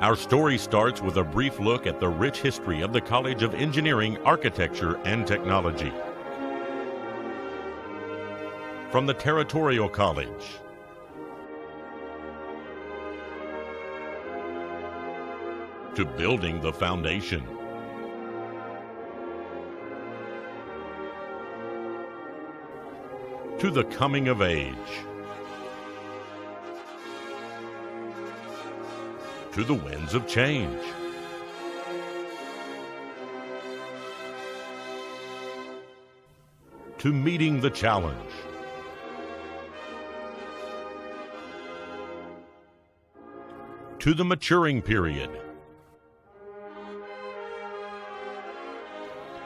Our story starts with a brief look at the rich history of the College of Engineering, Architecture, and Technology. From the Territorial College, to building the foundation, to the coming of age, to the winds of change, to meeting the challenge, to the maturing period,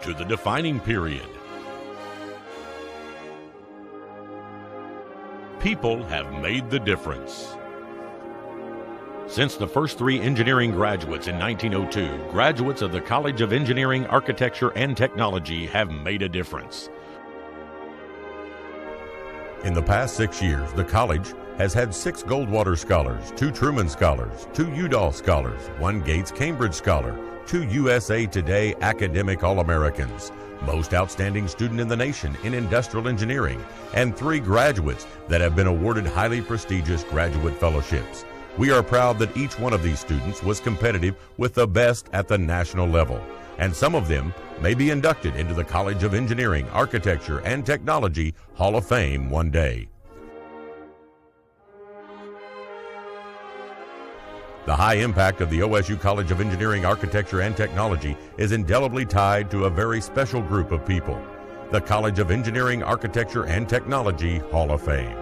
to the defining period. People have made the difference. Since the first 3 engineering graduates in 1902, graduates of the College of Engineering, Architecture, and Technology have made a difference. In the past 6 years, the college has had 6 Goldwater Scholars, 2 Truman Scholars, 2 Udall Scholars, 1 Gates Cambridge Scholar, 2 USA Today Academic All-Americans, most outstanding student in the nation in industrial engineering, and 3 graduates that have been awarded highly prestigious graduate fellowships. We are proud that each one of these students was competitive with the best at the national level, and some of them may be inducted into the College of Engineering, Architecture, and Technology Hall of Fame one day. The high impact of the OSU College of Engineering, Architecture, and Technology is indelibly tied to a very special group of people, the College of Engineering, Architecture, and Technology Hall of Fame.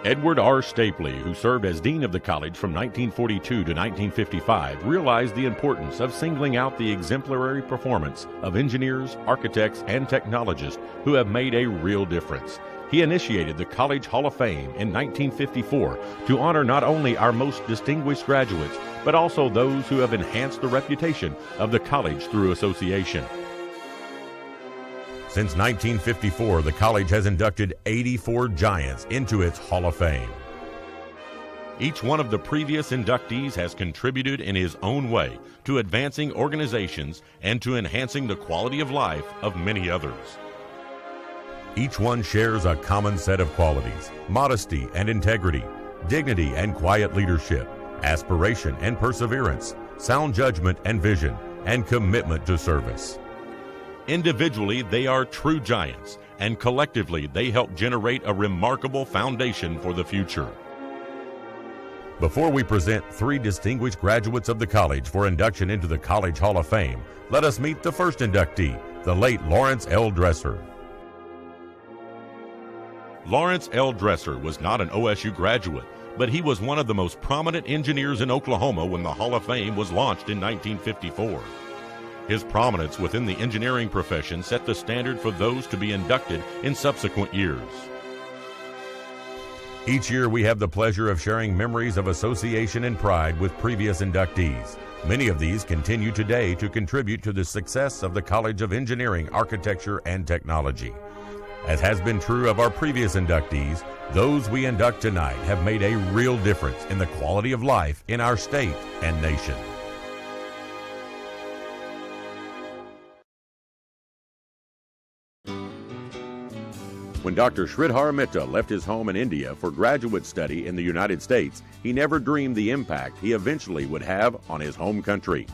Edward R. Stapley, who served as dean of the college from 1942 to 1955, realized the importance of singling out the exemplary performance of engineers, architects, and technologists who have made a real difference. He initiated the College Hall of Fame in 1954 to honor not only our most distinguished graduates, but also those who have enhanced the reputation of the college through association. Since 1954, the college has inducted 84 giants into its Hall of Fame. Each one of the previous inductees has contributed in his own way to advancing organizations and to enhancing the quality of life of many others. Each one shares a common set of qualities: modesty and integrity, dignity and quiet leadership, aspiration and perseverance, sound judgment and vision, and commitment to service. Individually, they are true giants, and collectively, they help generate a remarkable foundation for the future. Before we present 3 distinguished graduates of the college for induction into the College Hall of Fame, let us meet the first inductee, the late Lawrence L. Dresser. Lawrence L. Dresser was not an OSU graduate, but he was one of the most prominent engineers in Oklahoma when the Hall of Fame was launched in 1954. His prominence within the engineering profession set the standard for those to be inducted in subsequent years. Each year we have the pleasure of sharing memories of association and pride with previous inductees. Many of these continue today to contribute to the success of the College of Engineering, Architecture, and Technology. As has been true of our previous inductees, those we induct tonight have made a real difference in the quality of life in our state and nation. When Dr. Sridhar Mitta left his home in India for graduate study in the United States, he never dreamed the impact he eventually would have on his home country.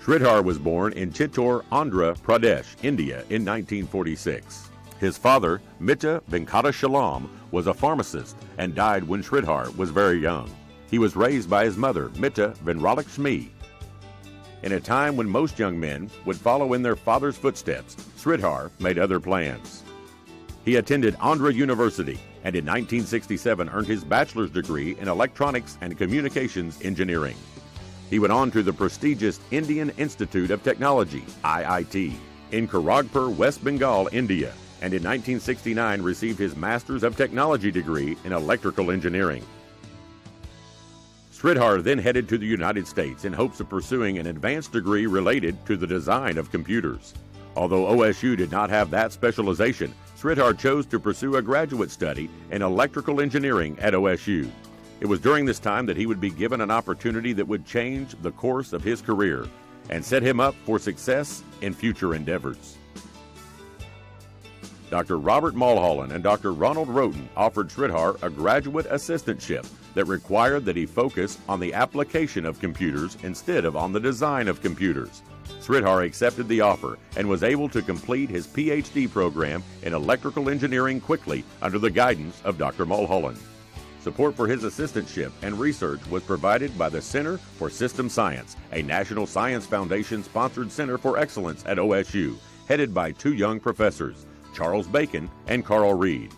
Sridhar was born in Chittor, Andhra Pradesh, India in 1946. His father, Mitta Venkata was a pharmacist and died when Sridhar was very young. He was raised by his mother, Mitta Venralakshmi. In a time when most young men would follow in their father's footsteps, Sridhar made other plans. He attended Andhra University and in 1967 earned his bachelor's degree in Electronics and Communications Engineering. He went on to the prestigious Indian Institute of Technology, IIT, in Kharagpur, West Bengal, India, and in 1969 received his Master's of Technology degree in Electrical Engineering. Sridhar then headed to the United States in hopes of pursuing an advanced degree related to the design of computers. Although OSU did not have that specialization, Sridhar chose to pursue a graduate study in electrical engineering at OSU. It was during this time that he would be given an opportunity that would change the course of his career and set him up for success in future endeavors. Dr. Robert Mulholland and Dr. Ronald Roten offered Sridhar a graduate assistantship that required that he focus on the application of computers instead of on the design of computers. Sridhar accepted the offer and was able to complete his PhD program in electrical engineering quickly under the guidance of Dr. Mulholland. Support for his assistantship and research was provided by the Center for System Science, a National Science Foundation-sponsored center for excellence at OSU, headed by two young professors, Charles Bacon and Carl Reed.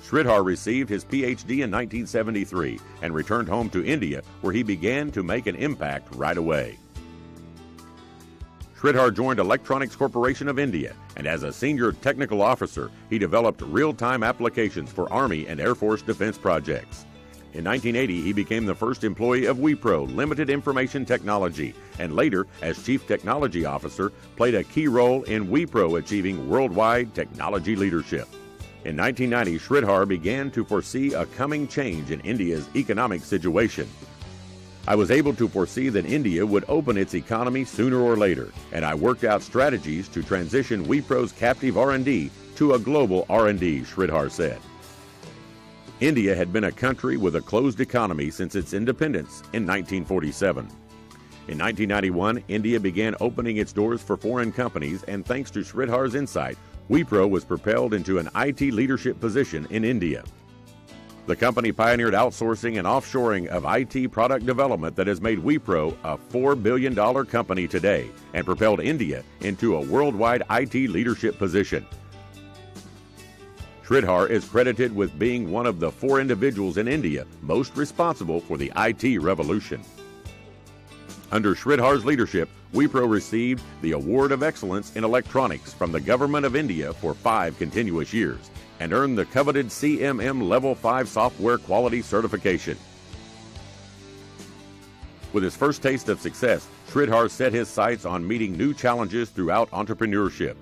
Sridhar received his PhD in 1973 and returned home to India, where he began to make an impact right away. Sridhar joined Electronics Corporation of India, and as a senior technical officer, he developed real-time applications for Army and Air Force defense projects. In 1980, he became the first employee of Wipro Limited Information Technology, and later, as Chief Technology Officer, played a key role in Wipro achieving worldwide technology leadership. In 1990, Sridhar began to foresee a coming change in India's economic situation. I was able to foresee that India would open its economy sooner or later, and I worked out strategies to transition Wipro's captive R&D to a global R&D, Sridhar said. India had been a country with a closed economy since its independence in 1947. In 1991, India began opening its doors for foreign companies, and thanks to Sridhar's insight, Wipro was propelled into an IT leadership position in India. The company pioneered outsourcing and offshoring of IT product development that has made Wipro a $4 billion company today and propelled India into a worldwide IT leadership position. Sridhar is credited with being one of the 4 individuals in India most responsible for the IT revolution. Under Sridhar's leadership, Wipro received the Award of Excellence in Electronics from the Government of India for 5 continuous years and earned the coveted CMM Level 5 software quality certification. With his first taste of success, Sridhar set his sights on meeting new challenges throughout entrepreneurship.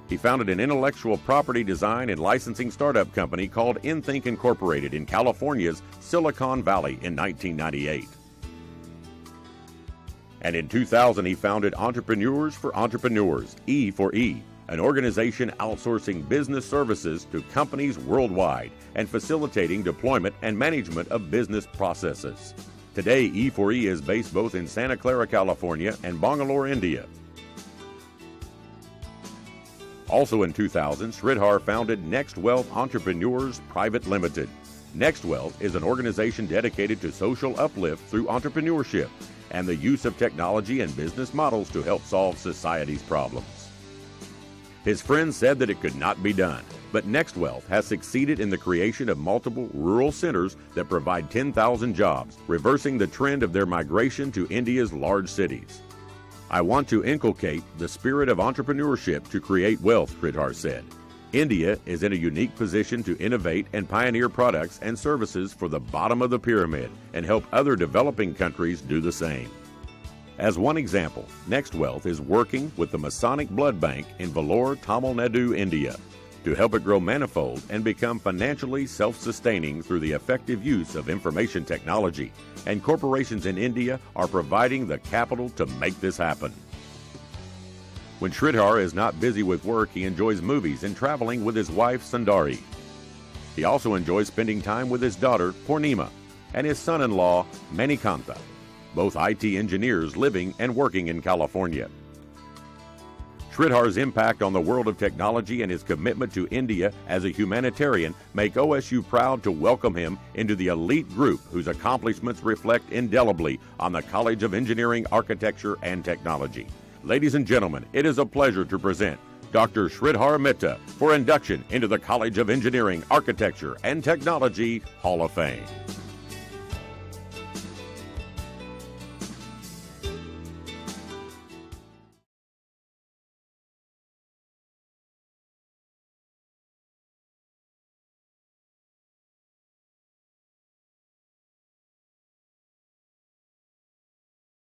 He founded an intellectual property design and licensing startup company called Inthink Incorporated in California's Silicon Valley in 1998. And in 2000, he founded Entrepreneurs for Entrepreneurs, E for E, an organization outsourcing business services to companies worldwide and facilitating deployment and management of business processes. Today, E4E is based both in Santa Clara, California and Bengaluru, India. Also in 2000, Sridhar founded NextWealth Entrepreneurs Private Limited. NextWealth is an organization dedicated to social uplift through entrepreneurship and the use of technology and business models to help solve society's problems. His friends said that it could not be done, but NextWealth has succeeded in the creation of multiple rural centers that provide 10,000 jobs, reversing the trend of their migration to India's large cities. I want to inculcate the spirit of entrepreneurship to create wealth, Sridhar said. India is in a unique position to innovate and pioneer products and services for the bottom of the pyramid and help other developing countries do the same. As one example, NextWealth is working with the Masonic Blood Bank in Vellore, Tamil Nadu, India, to help it grow manifold and become financially self-sustaining through the effective use of information technology. And corporations in India are providing the capital to make this happen. When Sridhar is not busy with work, he enjoys movies and traveling with his wife, Sundari. He also enjoys spending time with his daughter, Purnima, and his son-in-law, Manikanta, both IT engineers living and working in California. Sridhar's impact on the world of technology and his commitment to India as a humanitarian make OSU proud to welcome him into the elite group whose accomplishments reflect indelibly on the College of Engineering, Architecture, and Technology. Ladies and gentlemen, it is a pleasure to present Dr. Sridhar Mitta for induction into the College of Engineering, Architecture, and Technology Hall of Fame.